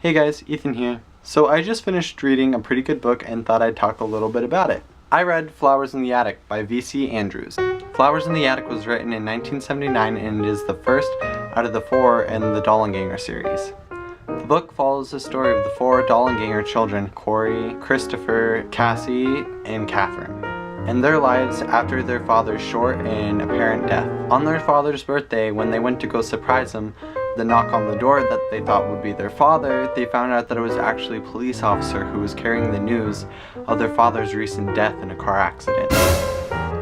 Hey guys, Ethan here. So I just finished reading a pretty good book and thought I'd talk a little bit about it. I read Flowers in the Attic by V.C. Andrews. Flowers in the Attic was written in 1979 and it is the first out of the four in the Dollanganger series. The book follows the story of the four Dollanganger children, Corey, Christopher, Cassie, and Catherine, and their lives after their father's short and apparent death. On their father's birthday, when they went to go surprise him, the knock on the door that they thought would be their father, they found out that it was actually a police officer who was carrying the news of their father's recent death in a car accident.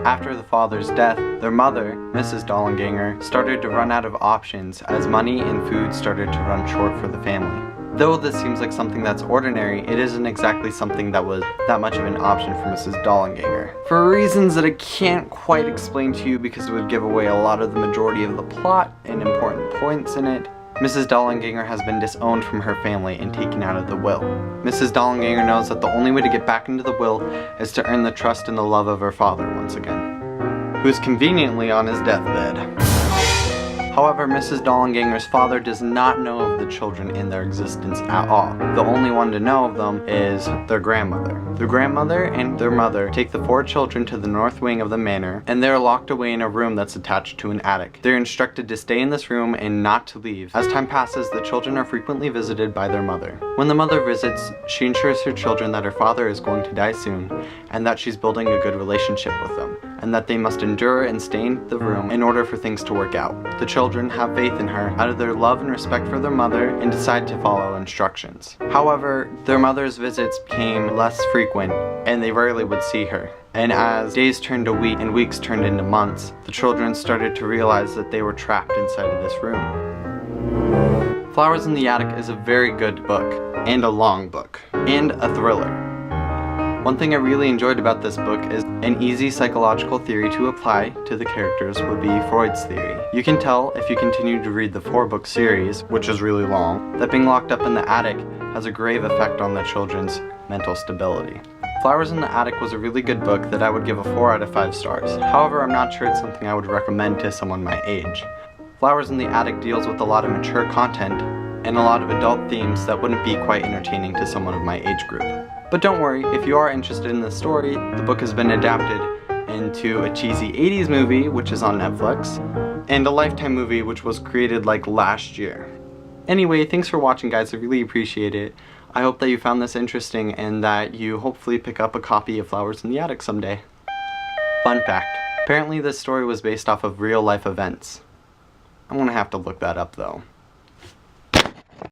After the father's death, their mother, Mrs. Dollanganger, started to run out of options as money and food started to run short for the family. Though this seems like something that's ordinary, it isn't exactly something that was that much of an option for Mrs. Dollanganger. For reasons that I can't quite explain to you because it would give away a lot of the majority of the plot and important points in it, Mrs. Dollanganger has been disowned from her family and taken out of the will. Mrs. Dollanganger knows that the only way to get back into the will is to earn the trust and the love of her father once again, who is conveniently on his deathbed. However, Mrs. Dollanganger's father does not know of the children in their existence at all. The only one to know of them is their grandmother. The grandmother and their mother take the four children to the north wing of the manor, and they're locked away in a room that's attached to an attic. They're instructed to stay in this room and not to leave. As time passes, the children are frequently visited by their mother. When the mother visits, she ensures her children that her father is going to die soon, and that she's building a good relationship with them, and that they must endure and stay in the room in order for things to work out. The children have faith in her out of their love and respect for their mother and decide to follow instructions. However, their mother's visits became less frequent and they rarely would see her. And as days turned to weeks and weeks turned into months, the children started to realize that they were trapped inside of this room. Flowers in the Attic is a very good book, and a long book, and a thriller. One thing I really enjoyed about this book is an easy psychological theory to apply to the characters would be Freud's theory. You can tell if you continue to read the 4-book series, which is really long, that being locked up in the attic has a grave effect on the children's mental stability. Flowers in the Attic was a really good book that I would give a 4 out of 5 stars. However, I'm not sure it's something I would recommend to someone my age. Flowers in the Attic deals with a lot of mature content and a lot of adult themes that wouldn't be quite entertaining to someone of my age group. But don't worry, if you are interested in the story, the book has been adapted into a cheesy 80s movie, which is on Netflix, and a Lifetime movie, which was created like last year. Anyway, thanks for watching guys, I really appreciate it. I hope that you found this interesting and that you hopefully pick up a copy of Flowers in the Attic someday. Fun fact, apparently this story was based off of real life events. I'm gonna have to look that up though.